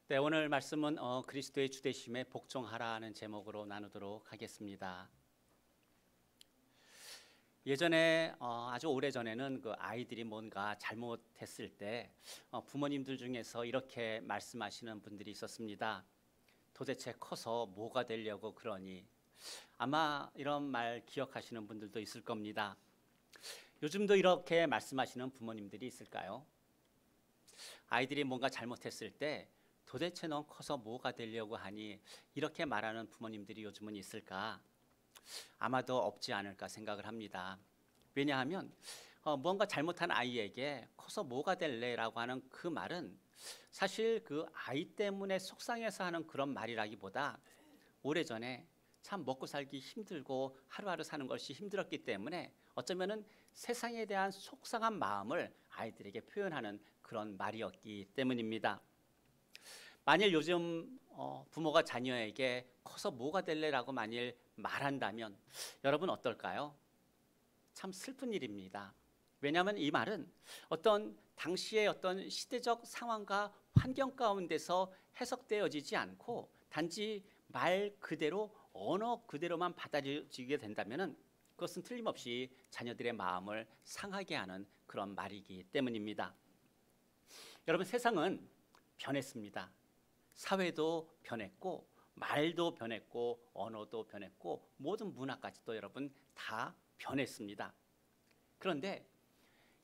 네, 오늘 말씀은 그리스도의 주되심에 복종하라는 제목으로 나누도록 하겠습니다. 예전에 아주 오래전에는 그 아이들이 뭔가 잘못했을 때 부모님들 중에서 이렇게 말씀하시는 분들이 있었습니다. 도대체 커서 뭐가 되려고 그러니? 아마 이런 말 기억하시는 분들도 있을 겁니다. 요즘도 이렇게 말씀하시는 부모님들이 있을까요? 아이들이 뭔가 잘못했을 때 도대체 넌 커서 뭐가 되려고 하니? 이렇게 말하는 부모님들이 요즘은 있을까? 아마도 없지 않을까 생각을 합니다. 왜냐하면 뭔가 잘못한 아이에게 커서 뭐가 될래라고 하는 그 말은 사실 그 아이 때문에 속상해서 하는 그런 말이라기보다 오래전에 참 먹고 살기 힘들고 하루하루 사는 것이 힘들었기 때문에 어쩌면은 세상에 대한 속상한 마음을 아이들에게 표현하는 그런 말이었기 때문입니다. 만일 요즘 부모가 자녀에게 커서 뭐가 될래라고 만일 말한다면 여러분 어떨까요? 참 슬픈 일입니다. 왜냐하면 이 말은 어떤 당시의 어떤 시대적 상황과 환경 가운데서 해석되어지지 않고 단지 말 그대로 언어 그대로만 받아들여지게 된다면 그것은 틀림없이 자녀들의 마음을 상하게 하는 그런 말이기 때문입니다. 여러분, 세상은 변했습니다. 사회도 변했고 말도 변했고 언어도 변했고 모든 문화까지도 여러분 다 변했습니다. 그런데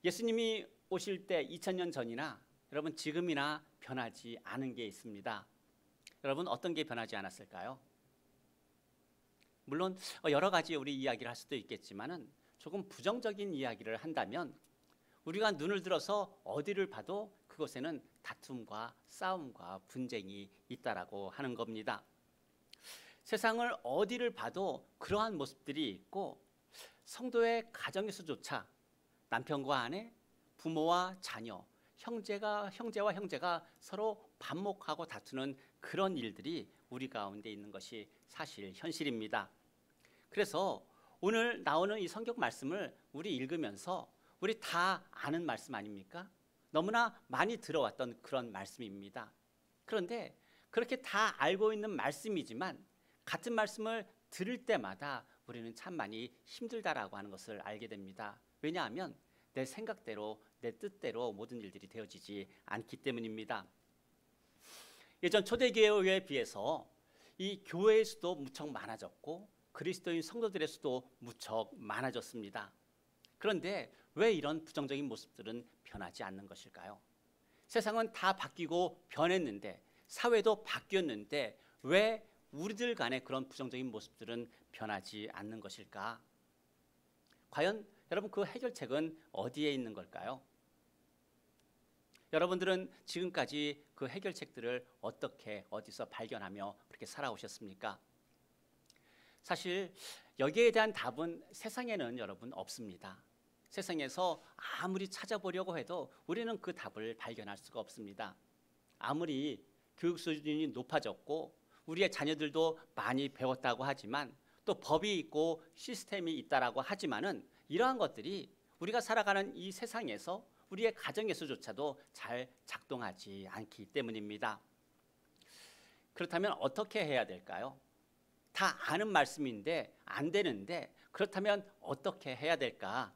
예수님이 오실 때 2000년 전이나 여러분 지금이나 변하지 않은 게 있습니다. 여러분 어떤 게 변하지 않았을까요? 물론 여러 가지 우리 이야기를 할 수도 있겠지만은 조금 부정적인 이야기를 한다면 우리가 눈을 들어서 어디를 봐도 그곳에는 다툼과 싸움과 분쟁이 있다라고 하는 겁니다. 세상을 어디를 봐도 그러한 모습들이 있고 성도의 가정에서조차 남편과 아내, 부모와 자녀, 형제와 형제가 서로 반목하고 다투는 그런 일들이 우리 가운데 있는 것이 사실 현실입니다. 그래서 오늘 나오는 이 성경 말씀을 우리 읽으면서 우리 다 아는 말씀 아닙니까? 너무나 많이 들어왔던 그런 말씀입니다. 그런데 그렇게 다 알고 있는 말씀이지만 같은 말씀을 들을 때마다 우리는 참 많이 힘들다라고 하는 것을 알게 됩니다. 왜냐하면 내 생각대로 내 뜻대로 모든 일들이 되어지지 않기 때문입니다. 예전 초대교회에 비해서 이 교회의 수도 무척 많아졌고 그리스도인 성도들의 수도 무척 많아졌습니다. 그런데 왜 이런 부정적인 모습들은 변하지 않는 것일까요? 세상은 다 바뀌고 변했는데 사회도 바뀌었는데 왜 우리들 간의 그런 부정적인 모습들은 변하지 않는 것일까? 과연 여러분 그 해결책은 어디에 있는 걸까요? 여러분들은 지금까지 그 해결책들을 어떻게 어디서 발견하며 그렇게 살아오셨습니까? 사실 여기에 대한 답은 세상에는 여러분 없습니다. 세상에서 아무리 찾아보려고 해도 우리는 그 답을 발견할 수가 없습니다. 아무리 교육 수준이 높아졌고 우리의 자녀들도 많이 배웠다고 하지만 또 법이 있고 시스템이 있다라고 하지만은 이러한 것들이 우리가 살아가는 이 세상에서 우리의 가정에서조차도 잘 작동하지 않기 때문입니다. 그렇다면 어떻게 해야 될까요? 다 아는 말씀인데 안 되는데 그렇다면 어떻게 해야 될까?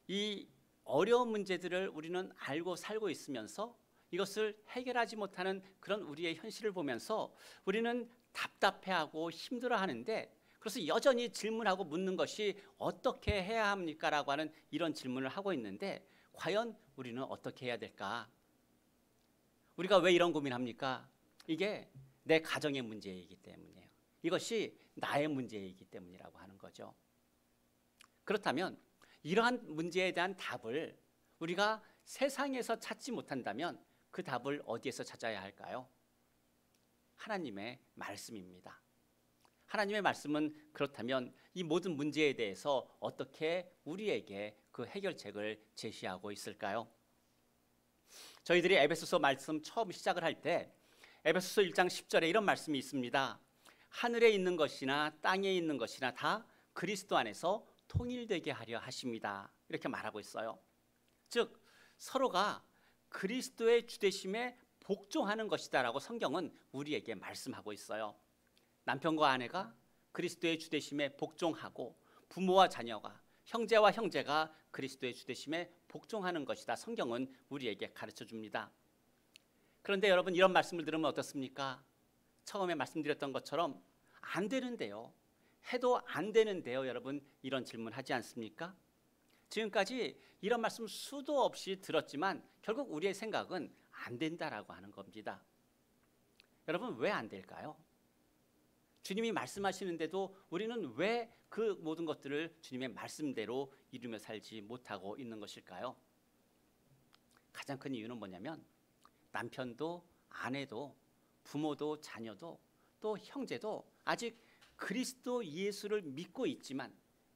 이 어려운 문제들을 우리는 알고 살고 있으면서 이것을 해결하지 못하는 그런 우리의 현실을 보면서 우리는 답답해하고 힘들어하는데 그래서 여전히 질문하고 묻는 것이 어떻게 해야 합니까? 라고 하는 이런 질문을 하고 있는데 과연 우리는 어떻게 해야 될까? 우리가 왜 이런 고민합니까? 이게 내 가정의 문제이기 때문이에요. 이것이 나의 문제이기 때문이라고 하는 거죠. 그렇다면 이러한 문제에 대한 답을 우리가 세상에서 찾지 못한다면 그 답을 어디에서 찾아야 할까요? 하나님의 말씀입니다. 하나님의 말씀은 그렇다면 이 모든 문제에 대해서 어떻게 우리에게 그 해결책을 제시하고 있을까요? 저희들이 에베소서 말씀 처음 시작을 할 때 에베소서 1장 10절에 이런 말씀이 있습니다. 하늘에 있는 것이나 땅에 있는 것이나 다 그리스도 안에서 통일되게 하려 하십니다. 이렇게 말하고 있어요. 즉 서로가 그리스도의 주되심에 복종하는 것이다라고 성경은 우리에게 말씀하고 있어요. 남편과 아내가 그리스도의 주되심에 복종하고 부모와 자녀가 형제와 형제가 그리스도의 주되심에 복종하는 것이다. 성경은 우리에게 가르쳐 줍니다. 그런데 여러분, 이런 말씀을 들으면 어떻습니까? 처음에 말씀드렸던 것처럼 안 되는데요, 해도 안 되는데요, 여러분, 이런 질문 하지 않습니까? 지금까지 이런 말씀 수도 없이 들었지만 결국 우리의 생각은 안 된다라고 하는 겁니다. 여러분, 왜 안 될까요? 주님이 말씀하시는데도 우리는 왜 그 모든 것들을 주님의 말씀대로 이루며 살지 못하고 있는 것일까요? 가장 큰 이유는 뭐냐면 남편도 아내도 부모도 자녀도 또 형제도 아직 그리스도 예수를 믿고 있지만,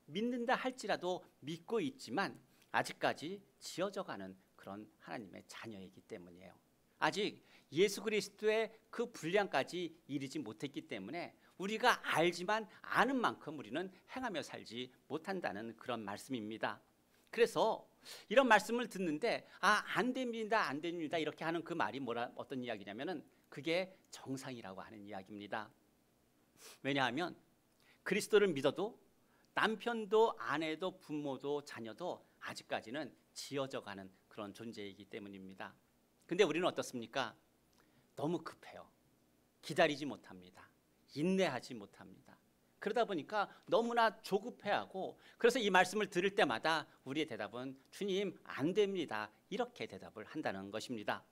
믿는다 할지라도 믿고 있지만 아직까지 지어져가는 그런 하나님의 자녀이기 때문이에요. 아직 예수 그리스도의 그 분량까지 이르지 못했기 때문에 우리가 알지만 아는 만큼 우리는 행하며 살지 못한다는 그런 말씀입니다. 그래서 이런 말씀을 듣는데 안 됩니다, 안 됩니다 이렇게 하는 그 말이 어떤 이야기냐면은 그게 정상이라고 하는 이야기입니다. 왜냐하면 그리스도를 믿어도 남편도 아내도 부모도 자녀도 아직까지는 지어져가는 그런 존재이기 때문입니다. 근데 우리는 어떻습니까? 너무 급해요. 기다리지 못합니다. 인내하지 못합니다. 그러다 보니까 너무나 조급해하고, 그래서 이 말씀을 들을 때마다 우리의 대답은 주님 안 됩니다 이렇게 대답을 한다는 것입니다.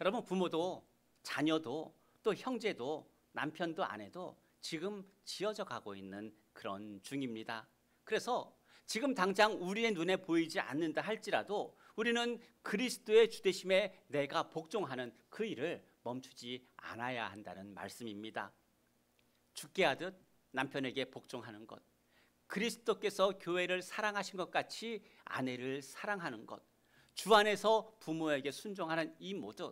여러분, 부모도 자녀도 또 형제도 남편도 아내도 지금 지어져 가고 있는 그런 중입니다. 그래서 지금 당장 우리의 눈에 보이지 않는다 할지라도 우리는 그리스도의 주되심에 내가 복종하는 그 일을 멈추지 않아야 한다는 말씀입니다. 죽게 하듯 남편에게 복종하는 것, 그리스도께서 교회를 사랑하신 것 같이 아내를 사랑하는 것, 주 안에서 부모에게 순종하는 이 모든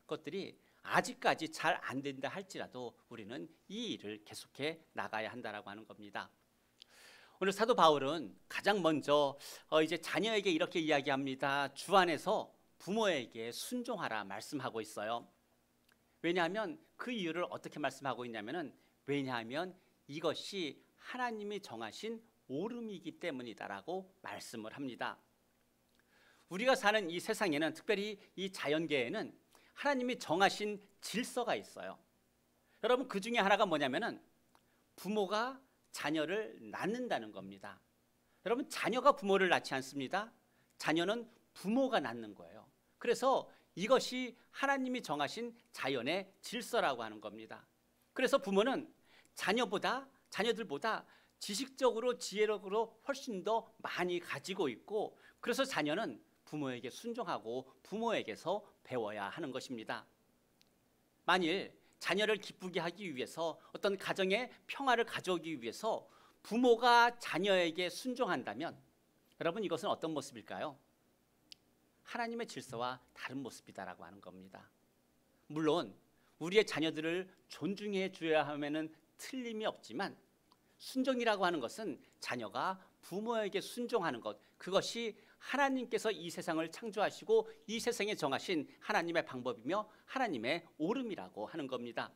것들이 아직까지 잘 안 된다 할지라도 우리는 이 일을 계속해 나가야 한다라고 하는 겁니다. 오늘 사도 바울은 가장 먼저 이제 자녀에게 이렇게 이야기합니다. 주 안에서 부모에게 순종하라 말씀하고 있어요. 왜냐하면 그 이유를 어떻게 말씀하고 있냐면은, 왜냐하면 이것이 하나님이 정하신 오름이기 때문이다라고 말씀을 합니다. 우리가 사는 이 세상에는, 특별히 이 자연계에는 하나님이 정하신 질서가 있어요. 여러분, 그 중에 하나가 뭐냐면은 부모가 자녀를 낳는다는 겁니다. 여러분, 자녀가 부모를 낳지 않습니다. 자녀는 부모가 낳는 거예요. 그래서 이것이 하나님이 정하신 자연의 질서라고 하는 겁니다. 그래서 부모는 자녀들보다 지식적으로 지혜력으로 훨씬 더 많이 가지고 있고, 그래서 자녀는 부모에게 순종하고 부모에게서 배워야 하는 것입니다. 만일 자녀를 기쁘게 하기 위해서, 어떤 가정의 평화를 가져오기 위해서 부모가 자녀에게 순종한다면 여러분, 이것은 어떤 모습일까요? 하나님의 질서와 다른 모습이다라고 하는 겁니다. 물론 우리의 자녀들을 존중해 줘야 하면은 틀림이 없지만, 순종이라고 하는 것은 자녀가 부모에게 순종하는 것, 그것이 하나님께서 이 세상을 창조하시고 이 세상에 정하신 하나님의 방법이며 하나님의 오름이라고 하는 겁니다.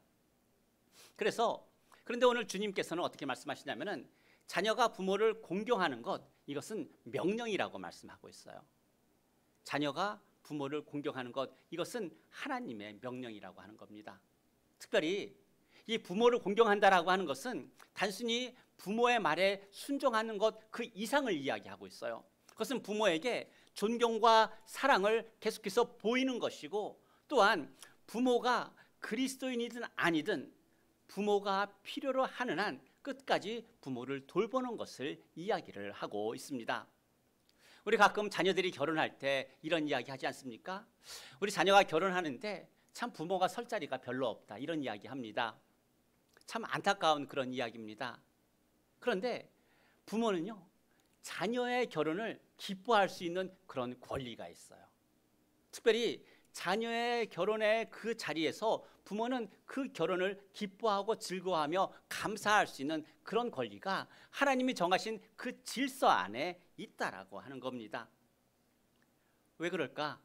그런데 오늘 주님께서는 어떻게 말씀하시냐면은 자녀가 부모를 공경하는 것, 이것은 명령이라고 말씀하고 있어요. 자녀가 부모를 공경하는 것, 이것은 하나님의 명령이라고 하는 겁니다. 특별히 이 부모를 공경한다라고 하는 것은 단순히 부모의 말에 순종하는 것 그 이상을 이야기하고 있어요. 그것은 부모에게 존경과 사랑을 계속해서 보이는 것이고, 또한 부모가 그리스도인이든 아니든 부모가 필요로 하는 한 끝까지 부모를 돌보는 것을 이야기를 하고 있습니다. 우리 가끔 자녀들이 결혼할 때 이런 이야기 하지 않습니까? 우리 자녀가 결혼하는데 참 부모가 설 자리가 별로 없다, 이런 이야기 합니다. 참 안타까운 그런 이야기입니다. 그런데 부모는요, 자녀의 결혼을 기뻐할 수 있는 그런 권리가 있어요. 특별히 자녀의 결혼의 그 자리에서 부모는 그 결혼을 기뻐하고 즐거워하며 감사할 수 있는 그런 권리가 하나님이 정하신 그 질서 안에 있다라고 하는 겁니다. 왜 그럴까?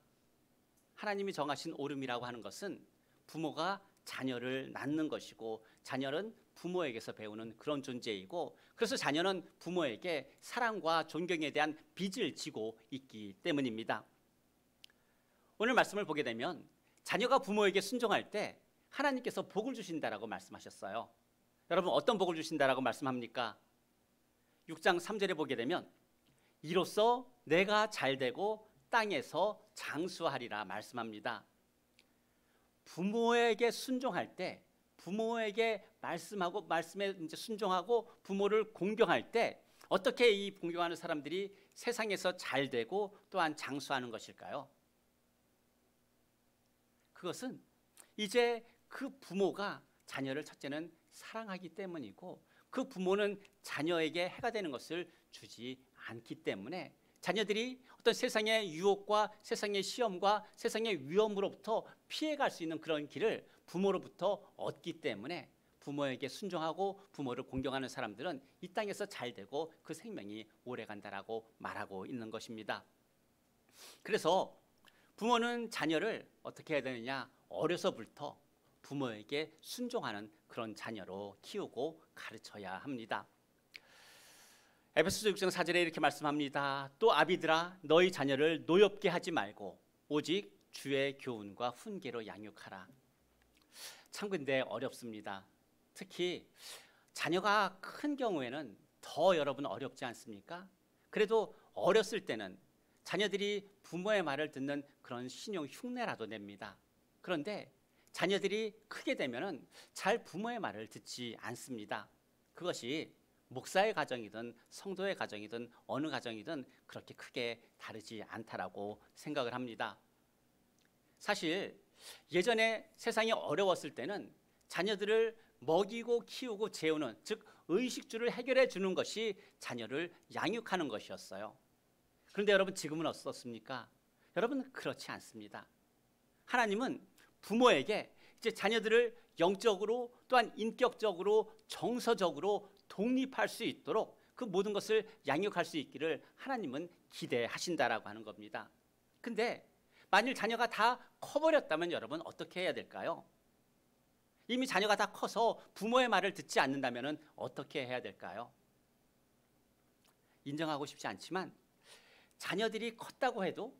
하나님이 정하신 오름이라고 하는 것은 부모가 자녀를 낳는 것이고 자녀는 부모에게서 배우는 그런 존재이고, 그래서 자녀는 부모에게 사랑과 존경에 대한 빚을 지고 있기 때문입니다. 오늘 말씀을 보게 되면 자녀가 부모에게 순종할 때 하나님께서 복을 주신다라고 말씀하셨어요. 여러분, 어떤 복을 주신다라고 말씀합니까? 6장 3절에 보게 되면 이로써 내가 잘되고 땅에서 장수하리라 말씀합니다. 부모에게 순종할 때, 부모에게 말씀에 이제 순종하고 부모를 공경할 때 어떻게 이 공경하는 사람들이 세상에서 잘되고 또한 장수하는 것일까요? 그것은 이제 그 부모가 자녀를 첫째는 사랑하기 때문이고, 그 부모는 자녀에게 해가 되는 것을 주지 않기 때문에 자녀들이 어떤 세상의 유혹과 세상의 시험과 세상의 위험으로부터 피해갈 수 있는 그런 길을 부모로부터 얻기 때문에 부모에게 순종하고 부모를 공경하는 사람들은 이 땅에서 잘 되고 그 생명이 오래 간다라고 말하고 있는 것입니다. 그래서 부모는 자녀를 어떻게 해야 되느냐? 어려서부터 부모에게 순종하는 그런 자녀로 키우고 가르쳐야 합니다. 에베소서 6장 4절에 이렇게 말씀합니다. 또 아비들아, 너희 자녀를 노엽게 하지 말고 오직 주의 교훈과 훈계로 양육하라. 참 근데 어렵습니다. 특히 자녀가 큰 경우에는 더 여러분 어렵지 않습니까? 그래도 어렸을 때는 자녀들이 부모의 말을 듣는 그런 신용 흉내라도 냅니다. 그런데 자녀들이 크게 되면은 잘 부모의 말을 듣지 않습니다. 그것이 목사의 가정이든 성도의 가정이든 어느 가정이든 그렇게 크게 다르지 않다라고 생각을 합니다. 사실 예전에 세상이 어려웠을 때는 자녀들을 먹이고 키우고 재우는, 즉 의식주를 해결해 주는 것이 자녀를 양육하는 것이었어요. 그런데 여러분, 지금은 어떻습니까? 여러분, 그렇지 않습니다. 하나님은 부모에게 이제 자녀들을 영적으로 또한 인격적으로 정서적으로 독립할 수 있도록 그 모든 것을 양육할 수 있기를 하나님은 기대하신다라고 하는 겁니다. 근데 만일 자녀가 다 커버렸다면 여러분 어떻게 해야 될까요? 이미 자녀가 다 커서 부모의 말을 듣지 않는다면 어떻게 해야 될까요? 인정하고 싶지 않지만 자녀들이 컸다고 해도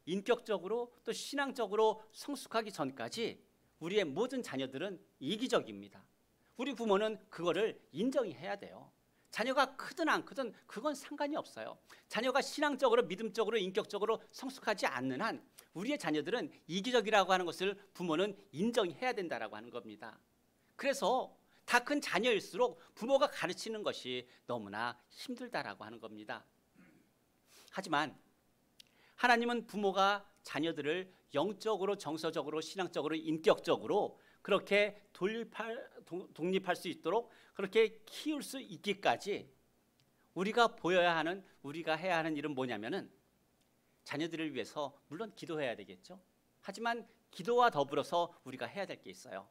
인격적으로 또 신앙적으로 성숙하기 전까지 우리의 모든 자녀들은 이기적입니다. 우리 부모는 그거를 인정해야 돼요. 자녀가 크든 안 크든 그건 상관이 없어요. 자녀가 신앙적으로 믿음적으로 인격적으로 성숙하지 않는 한 우리의 자녀들은 이기적이라고 하는 것을 부모는 인정해야 된다라고 하는 겁니다. 그래서 다 큰 자녀일수록 부모가 가르치는 것이 너무나 힘들다라고 하는 겁니다. 하지만 하나님은 부모가 자녀들을 영적으로 정서적으로 신앙적으로 인격적으로 그렇게 독립할 수 있도록 그렇게 키울 수 있기까지 우리가 보여야 하는, 우리가 해야 하는 일은 뭐냐면은 자녀들을 위해서 물론 기도해야 되겠죠. 하지만 기도와 더불어서 우리가 해야 될 게 있어요.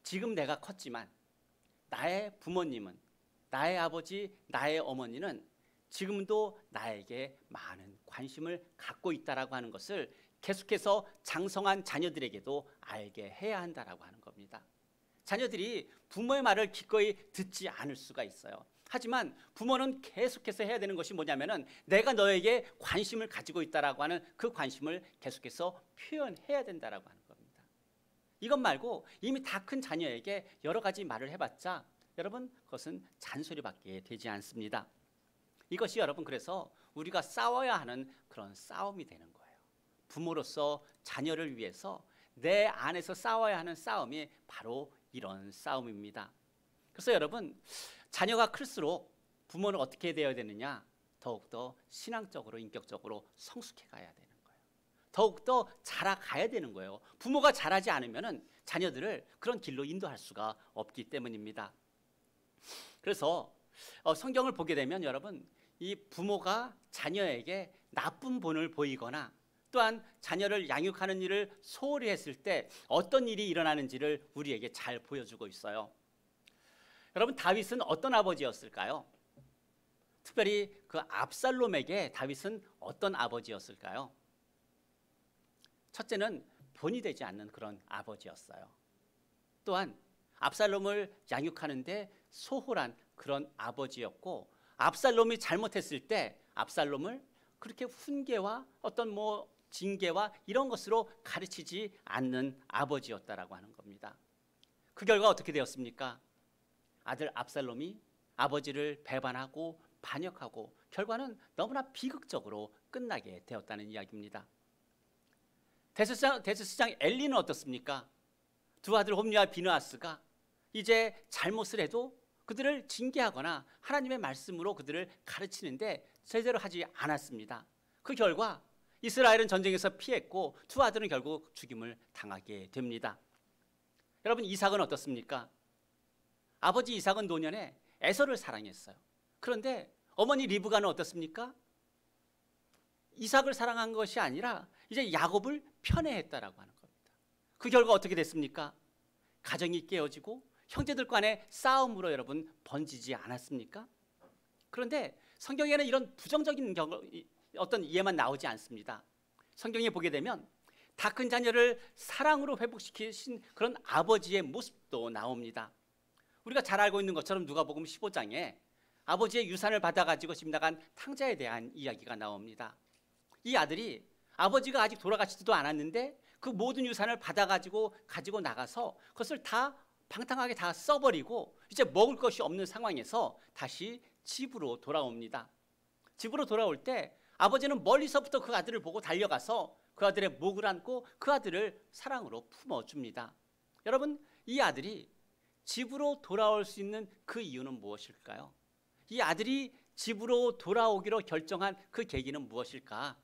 지금 내가 컸지만 나의 부모님은, 나의 아버지, 나의 어머니는 지금도 나에게 많은 관심을 갖고 있다라고 하는 것을 계속해서 장성한 자녀들에게도 알게 해야 한다라고 하는 겁니다. 자녀들이 부모의 말을 기꺼이 듣지 않을 수가 있어요. 하지만 부모는 계속해서 해야 되는 것이 뭐냐면은 내가 너에게 관심을 가지고 있다라고 하는 그 관심을 계속해서 표현해야 된다라고 하는 겁니다. 이것 말고 이미 다 큰 자녀에게 여러 가지 말을 해봤자 여러분 그것은 잔소리밖에 되지 않습니다. 이것이 여러분 그래서 우리가 싸워야 하는 그런 싸움이 되는 거예요. 부모로서 자녀를 위해서 내 안에서 싸워야 하는 싸움이 바로 이런 싸움입니다. 그래서 여러분 자녀가 클수록 부모는 어떻게 되어야 되느냐? 더욱더 신앙적으로 인격적으로 성숙해 가야 되는 거예요. 더욱더 자라가야 되는 거예요. 부모가 자라지 않으면 자녀들을 그런 길로 인도할 수가 없기 때문입니다. 그래서 성경을 보게 되면 여러분 이 부모가 자녀에게 나쁜 본을 보이거나 또한 자녀를 양육하는 일을 소홀히 했을 때 어떤 일이 일어나는지를 우리에게 잘 보여주고 있어요. 여러분 다윗은 어떤 아버지였을까요? 특별히 그 압살롬에게 다윗은 어떤 아버지였을까요? 첫째는 본이 되지 않는 그런 아버지였어요. 또한 압살롬을 양육하는데 소홀한 그런 아버지였고, 압살롬이 잘못했을 때 압살롬을 그렇게 훈계와 어떤 징계와 이런 것으로 가르치지 않는 아버지였다라고 하는 겁니다. 그 결과 어떻게 되었습니까? 아들 압살롬이 아버지를 배반하고 반역하고 결과는 너무나 비극적으로 끝나게 되었다는 이야기입니다. 대제사장 엘리는 어떻습니까? 두 아들 홈리와 비느하스가 이제 잘못을 해도 그들을 징계하거나 하나님의 말씀으로 그들을 가르치는데 제대로 하지 않았습니다. 그 결과 이스라엘은 전쟁에서 피했고 두 아들은 결국 죽임을 당하게 됩니다. 여러분, 이삭은 어떻습니까? 아버지 이삭은 노년에 에서를 사랑했어요. 그런데 어머니 리브가는 어떻습니까? 이삭을 사랑한 것이 아니라 이제 야곱을 편애했다라고 하는 겁니다. 그 결과 어떻게 됐습니까? 가정이 깨어지고 형제들 간의 싸움으로 여러분 번지지 않았습니까? 그런데 성경에는 이런 부정적인 어떤 이해만 나오지 않습니다. 성경에 보게 되면 다 큰 자녀를 사랑으로 회복시키신 그런 아버지의 모습도 나옵니다. 우리가 잘 알고 있는 것처럼 누가복음 15장에 아버지의 유산을 받아가지고 집 나간 탕자에 대한 이야기가 나옵니다. 이 아들이 아버지가 아직 돌아가시지도 않았는데 그 모든 유산을 받아가지고 가지고 나가서 그것을 다 방탕하게 다 써버리고 이제 먹을 것이 없는 상황에서 다시 집으로 돌아옵니다. 집으로 돌아올 때 아버지는 멀리서부터 그 아들을 보고 달려가서 그 아들의 목을 안고 그 아들을 사랑으로 품어줍니다. 여러분, 이 아들이 집으로 돌아올 수 있는 그 이유는 무엇일까요? 이 아들이 집으로 돌아오기로 결정한 그 계기는 무엇일까?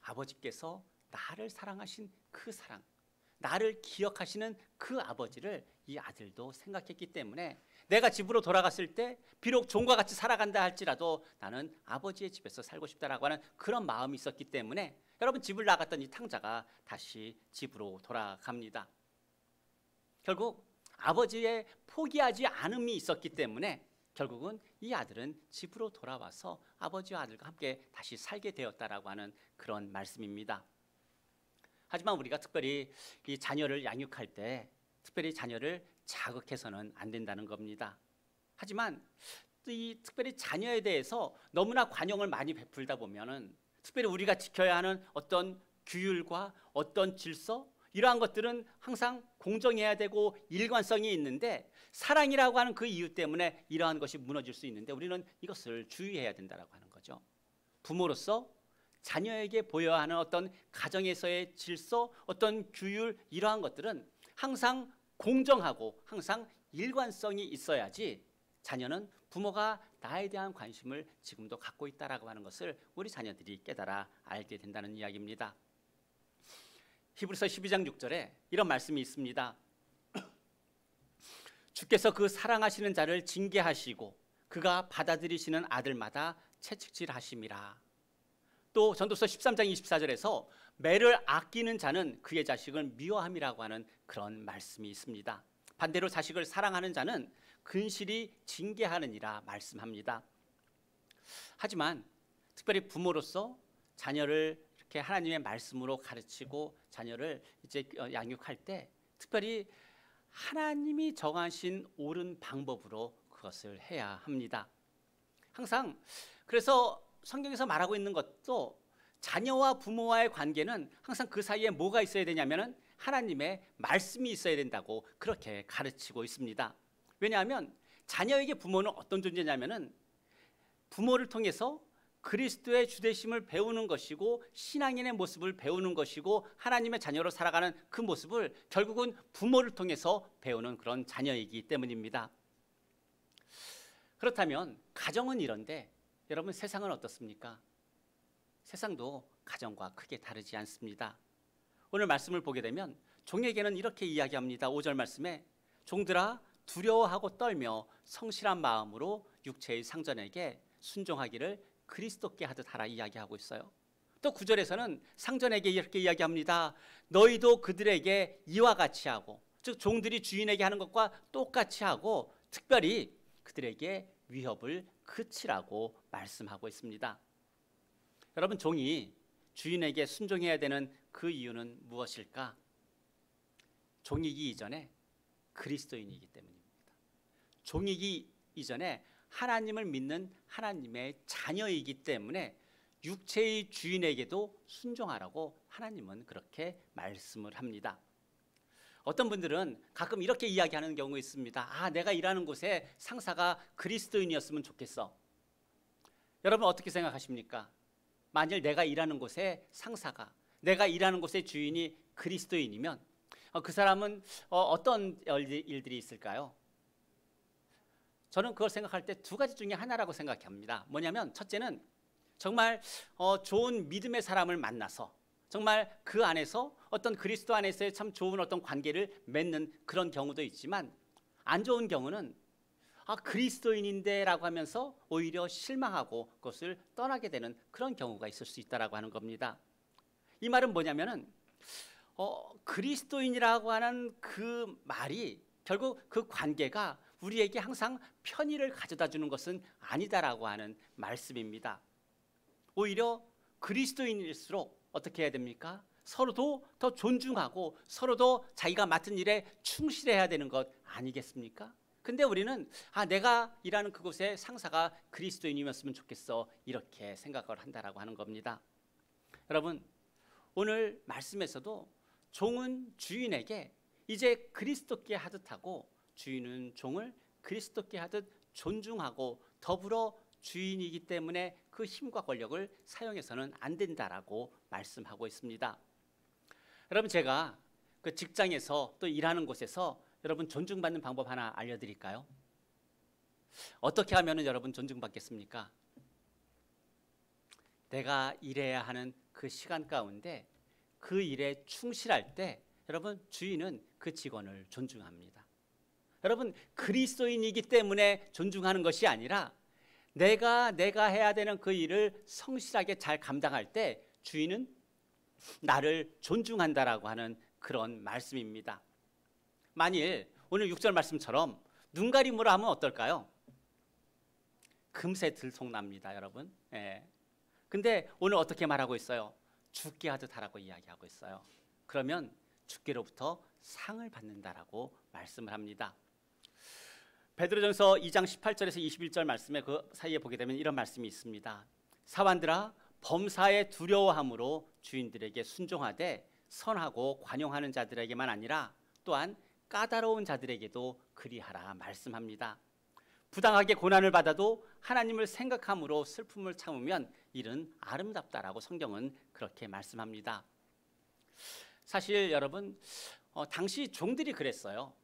아버지께서 나를 사랑하신 그 사랑, 나를 기억하시는 그 아버지를 이 아들도 생각했기 때문에 내가 집으로 돌아갔을 때 비록 종과 같이 살아간다 할지라도 나는 아버지의 집에서 살고 싶다라고 하는 그런 마음이 있었기 때문에 여러분, 집을 나갔던 이 탕자가 다시 집으로 돌아갑니다. 결국 아버지의 포기하지 않음이 있었기 때문에 결국은 이 아들은 집으로 돌아와서 아버지와 아들과 함께 다시 살게 되었다라고 하는 그런 말씀입니다. 하지만 우리가 특별히 이 자녀를 양육할 때 특별히 자녀를 자극해서는 안 된다는 겁니다. 하지만 이 특별히 자녀에 대해서 너무나 관용을 많이 베풀다 보면은 특별히 우리가 지켜야 하는 어떤 규율과 어떤 질서, 이러한 것들은 항상 공정해야 되고 일관성이 있는데 사랑이라고 하는 그 이유 때문에 이러한 것이 무너질 수 있는데 우리는 이것을 주의해야 된다고 하는 거죠. 부모로서 자녀에게 보여야 하는 어떤 가정에서의 질서, 어떤 규율, 이러한 것들은 항상 공정하고 항상 일관성이 있어야지 자녀는 부모가 나에 대한 관심을 지금도 갖고 있다라고 하는 것을 우리 자녀들이 깨달아 알게 된다는 이야기입니다. 히브리서 12장 6절에 이런 말씀이 있습니다. 주께서 그 사랑하시는 자를 징계하시고 그가 받아들이시는 아들마다 채찍질하심이라. 또 전도서 13장 24절에서 매를 아끼는 자는 그의 자식을 미워함이라고 하는 그런 말씀이 있습니다. 반대로 자식을 사랑하는 자는 근실이 징계하느니라 말씀합니다. 하지만 특별히 부모로서 자녀를 이렇게 하나님의 말씀으로 가르치고 자녀를 이제 양육할 때 특별히 하나님이 정하신 옳은 방법으로 그것을 해야 합니다. 항상 그래서 성경에서 말하고 있는 것도 자녀와 부모와의 관계는 항상 그 사이에 뭐가 있어야 되냐면은 하나님의 말씀이 있어야 된다고 그렇게 가르치고 있습니다. 왜냐하면 자녀에게 부모는 어떤 존재냐면은 부모를 통해서 그리스도의 주되심을 배우는 것이고 신앙인의 모습을 배우는 것이고 하나님의 자녀로 살아가는 그 모습을 결국은 부모를 통해서 배우는 그런 자녀이기 때문입니다. 그렇다면 가정은 이런데 여러분, 세상은 어떻습니까? 세상도 가정과 크게 다르지 않습니다. 오늘 말씀을 보게 되면 종에게는 이렇게 이야기합니다. 5절 말씀에 종들아 두려워하고 떨며 성실한 마음으로 육체의 상전에게 순종하기를 그리스도께 하듯 하라 이야기하고 있어요. 또 9절에서는 상전에게 이렇게 이야기합니다. 너희도 그들에게 이와 같이 하고, 즉 종들이 주인에게 하는 것과 똑같이 하고 특별히 그들에게 위협을 그치라고 말씀하고 있습니다. 여러분, 종이 주인에게 순종해야 되는 그 이유는 무엇일까? 종이기 이전에 그리스도인이기 때문입니다. 종이기 이전에 하나님을 믿는 하나님의 자녀이기 때문에 육체의 주인에게도 순종하라고 하나님은 그렇게 말씀을 합니다. 어떤 분들은 가끔 이렇게 이야기하는 경우가 있습니다. 내가 일하는 곳에 상사가 그리스도인이었으면 좋겠어. 여러분 어떻게 생각하십니까? 만일 내가 일하는 곳에 상사가, 내가 일하는 곳의 주인이 그리스도인이면 그 사람은 어떤 일들이 있을까요? 저는 그걸 생각할 때 두 가지 중에 하나라고 생각합니다. 뭐냐면 첫째는 정말 좋은 믿음의 사람을 만나서 정말 그 안에서 어떤 그리스도 안에서의 참 좋은 어떤 관계를 맺는 그런 경우도 있지만, 안 좋은 경우는 그리스도인인데 라고 하면서 오히려 실망하고 그것을 떠나게 되는 그런 경우가 있을 수 있다라고 하는 겁니다. 이 말은 뭐냐면은 그리스도인이라고 하는 그 말이 결국 그 관계가 우리에게 항상 편의를 가져다 주는 것은 아니다라고 하는 말씀입니다. 오히려 그리스도인일수록 어떻게 해야 됩니까? 서로도 더 존중하고 서로도 자기가 맡은 일에 충실해야 되는 것 아니겠습니까? 근데 우리는 내가 일하는 그곳에 상사가 그리스도인이었으면 좋겠어, 이렇게 생각을 한다라고 하는 겁니다. 여러분, 오늘 말씀에서도 종은 주인에게 이제 그리스도께 하듯 하고 주인은 종을 그리스도께 하듯 존중하고 더불어 주인이기 때문에 그 힘과 권력을 사용해서는 안 된다라고 말씀하고 있습니다. 여러분, 제가 그 직장에서 또 일하는 곳에서 여러분 존중받는 방법 하나 알려드릴까요? 어떻게 하면 여러분 존중받겠습니까? 내가 일해야 하는 그 시간 가운데 그 일에 충실할 때 여러분 주인은 그 직원을 존중합니다. 여러분, 그리스도인이기 때문에 존중하는 것이 아니라 내가 해야 되는 그 일을 성실하게 잘 감당할 때 주인은 나를 존중한다라고 하는 그런 말씀입니다. 만일 오늘 6절 말씀처럼 눈가림으로 하면 어떨까요? 금세 들통납니다, 여러분. 근데 오늘 어떻게 말하고 있어요? 죽게 하듯 하라고 이야기하고 있어요. 그러면 주께로부터 상을 받는다라고 말씀을 합니다. 베드로전서 2장 18절에서 21절 말씀에 그 사이에 보게 되면 이런 말씀이 있습니다. 사환들아, 범사에 두려워함으로 주인들에게 순종하되 선하고 관용하는 자들에게만 아니라 또한 까다로운 자들에게도 그리하라 말씀합니다. 부당하게 고난을 받아도 하나님을 생각함으로 슬픔을 참으면 이는 아름답다라고 성경은 그렇게 말씀합니다. 사실 여러분, 당시 종들이 그랬어요.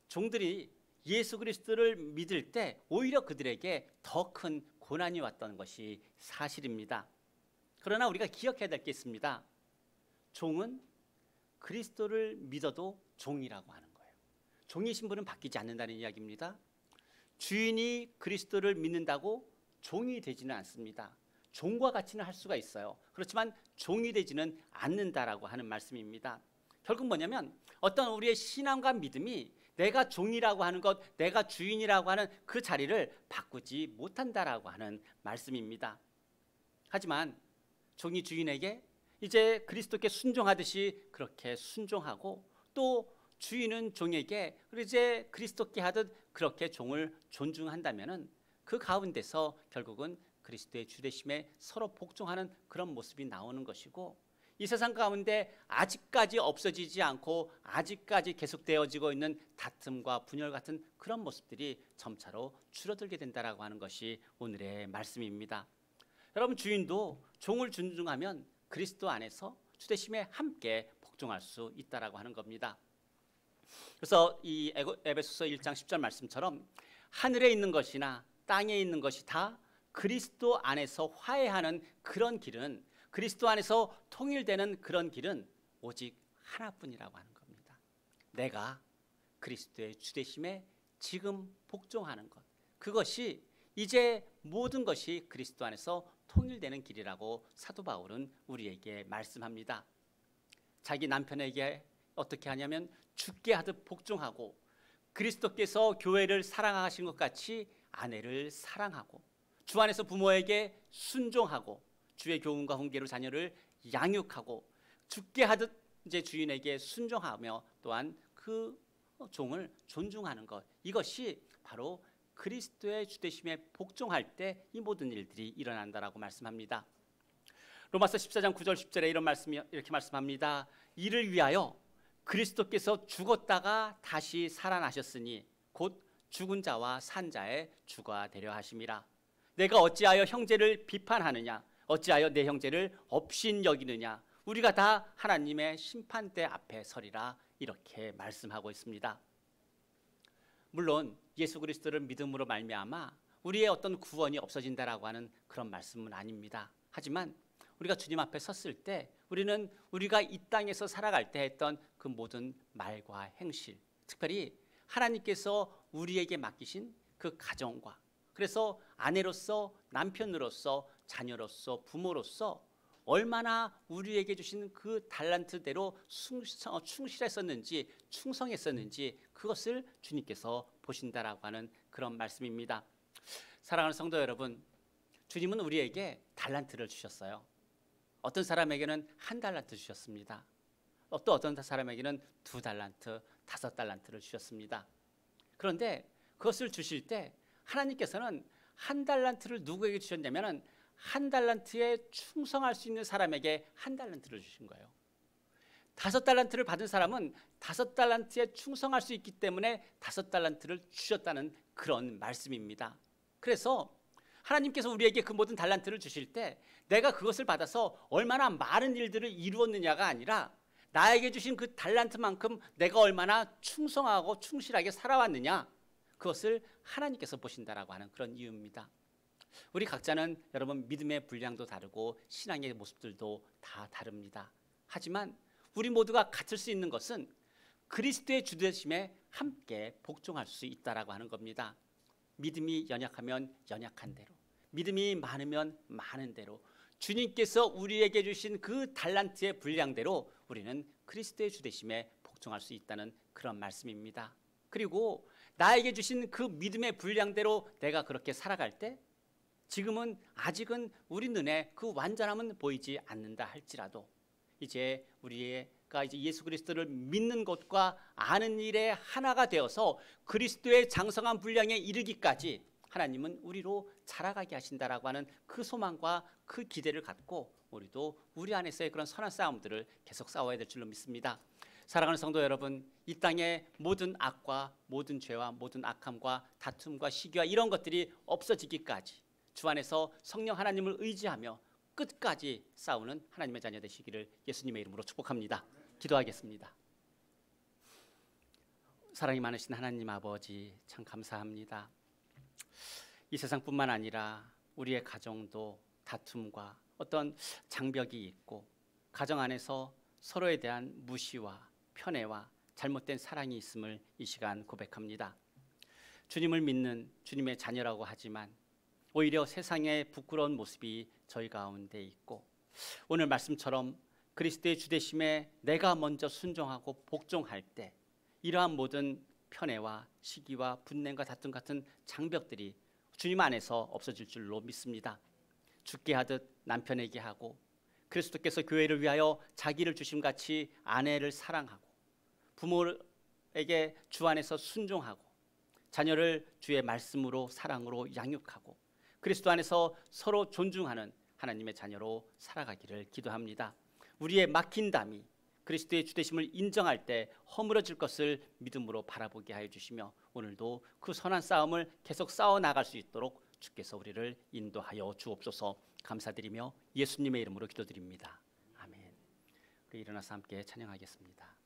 종들이 예수 그리스도를 믿을 때 오히려 그들에게 더 큰 고난이 왔던 것이 사실입니다. 그러나 우리가 기억해야 될 게 있습니다. 종은 그리스도를 믿어도 종이라고 하는 거예요. 종의 신분은 바뀌지 않는다는 이야기입니다. 주인이 그리스도를 믿는다고 종이 되지는 않습니다. 종과 같이는 할 수가 있어요. 그렇지만 종이 되지는 않는다라고 하는 말씀입니다. 결국 뭐냐면 어떤 우리의 신앙과 믿음이 내가 종이라고 하는 것, 내가 주인이라고 하는 그 자리를 바꾸지 못한다라고 하는 말씀입니다. 하지만 종이 주인에게 이제 그리스도께 순종하듯이 그렇게 순종하고, 또 주인은 종에게 이제 그리스도께 하듯 그렇게 종을 존중한다면은 그 가운데서 결국은 그리스도의 주되심에 서로 복종하는 그런 모습이 나오는 것이고, 이 세상 가운데 아직까지 없어지지 않고 아직까지 계속되어지고 있는 다툼과 분열 같은 그런 모습들이 점차로 줄어들게 된다라고 하는 것이 오늘의 말씀입니다. 여러분, 주인도 종을 존중하면 그리스도 안에서 주되심에 함께 복종할 수 있다라고 하는 겁니다. 그래서 이 에베소서 1장 10절 말씀처럼 하늘에 있는 것이나 땅에 있는 것이 다 그리스도 안에서 화해하는 그런 길은, 그리스도 안에서 통일되는 그런 길은 오직 하나뿐이라고 하는 겁니다. 내가 그리스도의 주되심에 지금 복종하는 것, 그것이 이제 모든 것이 그리스도 안에서 통일되는 길이라고 사도 바울은 우리에게 말씀합니다. 자기 남편에게 어떻게 하냐면 죽게 하듯 복종하고, 그리스도께서 교회를 사랑하신 것 같이 아내를 사랑하고, 주 안에서 부모에게 순종하고, 주의 교훈과 훈계로 자녀를 양육하고 죽게 하듯 이제 주인에게 순종하며 또한 그 종을 존중하는 것, 이것이 바로 그리스도의 주되심에 복종할 때 이 모든 일들이 일어난다라고 말씀합니다. 로마서 14장 9절 10절에 이런 말씀이 이렇게 말씀합니다. 이를 위하여 그리스도께서 죽었다가 다시 살아나셨으니 곧 죽은 자와 산 자의 주가 되려 하심이라. 내가 어찌하여 형제를 비판하느냐, 어찌하여 내 형제를 업신 여기느냐, 우리가 다 하나님의 심판대 앞에 서리라, 이렇게 말씀하고 있습니다. 물론 예수 그리스도를 믿음으로 말미암아 우리의 어떤 구원이 없어진다라고 하는 그런 말씀은 아닙니다. 하지만 우리가 주님 앞에 섰을 때 우리는 우리가 이 땅에서 살아갈 때 했던 그 모든 말과 행실, 특별히 하나님께서 우리에게 맡기신 그 가정과, 그래서 아내로서, 남편으로서, 자녀로서, 부모로서 얼마나 우리에게 주신 그 달란트대로 충실했었는지, 충성했었는지 그것을 주님께서 보신다라고 하는 그런 말씀입니다. 사랑하는 성도 여러분, 주님은 우리에게 달란트를 주셨어요. 어떤 사람에게는 1달란트 주셨습니다. 또 어떤 사람에게는 2달란트, 5달란트를 주셨습니다. 그런데 그것을 주실 때 하나님께서는 1달란트를 누구에게 주셨냐면 1달란트에 충성할 수 있는 사람에게 1달란트를 주신 거예요. 5달란트를 받은 사람은 5달란트에 충성할 수 있기 때문에 5달란트를 주셨다는 그런 말씀입니다. 그래서 하나님께서 우리에게 그 모든 달란트를 주실 때 내가 그것을 받아서 얼마나 많은 일들을 이루었느냐가 아니라 나에게 주신 그 달란트만큼 내가 얼마나 충성하고 충실하게 살아왔느냐, 그것을 하나님께서 보신다라고 하는 그런 이유입니다. 우리 각자는 여러분 믿음의 분량도 다르고 신앙의 모습들도 다 다릅니다. 하지만 우리 모두가 같을 수 있는 것은 그리스도의 주되심에 함께 복종할 수 있다라고 하는 겁니다. 믿음이 연약하면 연약한 대로, 믿음이 많으면 많은 대로 주님께서 우리에게 주신 그 달란트의 분량대로 우리는 그리스도의 주되심에 복종할 수 있다는 그런 말씀입니다. 그리고 나에게 주신 그 믿음의 분량대로 내가 그렇게 살아갈 때 지금은 아직은 우리 눈에 그 완전함은 보이지 않는다 할지라도 이제 우리가 이제 예수 그리스도를 믿는 것과 아는 일에 하나가 되어서 그리스도의 장성한 분량에 이르기까지 하나님은 우리로 자라가게 하신다라고 하는 그 소망과 그 기대를 갖고 우리도 우리 안에서의 그런 선한 싸움들을 계속 싸워야 될 줄로 믿습니다. 사랑하는 성도 여러분, 이 땅의 모든 악과 모든 죄와 모든 악함과 다툼과 시기와 이런 것들이 없어지기까지 주 안에서 성령 하나님을 의지하며 끝까지 싸우는 하나님의 자녀 되시기를 예수님의 이름으로 축복합니다. 기도하겠습니다. 사랑이 많으신 하나님 아버지, 참 감사합니다. 이 세상뿐만 아니라 우리의 가정도 다툼과 어떤 장벽이 있고 가정 안에서 서로에 대한 무시와 편애와 잘못된 사랑이 있음을 이 시간 고백합니다. 주님을 믿는 주님의 자녀라고 하지만 오히려 세상의 부끄러운 모습이 저희 가운데 있고 오늘 말씀처럼 그리스도의 주되심에 내가 먼저 순종하고 복종할 때 이러한 모든 편애와 시기와 분냄과 다툼 같은 장벽들이 주님 안에서 없어질 줄로 믿습니다. 죽게 하듯 남편에게 하고 그리스도께서 교회를 위하여 자기를 주심같이 아내를 사랑하고 부모에게 주 안에서 순종하고 자녀를 주의 말씀으로 사랑으로 양육하고 그리스도 안에서 서로 존중하는 하나님의 자녀로 살아가기를 기도합니다. 우리의 막힌 담이 그리스도의 주되심을 인정할 때 허물어질 것을 믿음으로 바라보게 하여 주시며 오늘도 그 선한 싸움을 계속 싸워 나갈 수 있도록 주께서 우리를 인도하여 주옵소서. 감사드리며 예수님의 이름으로 기도드립니다. 아멘. 우리 일어나서 함께 찬양하겠습니다.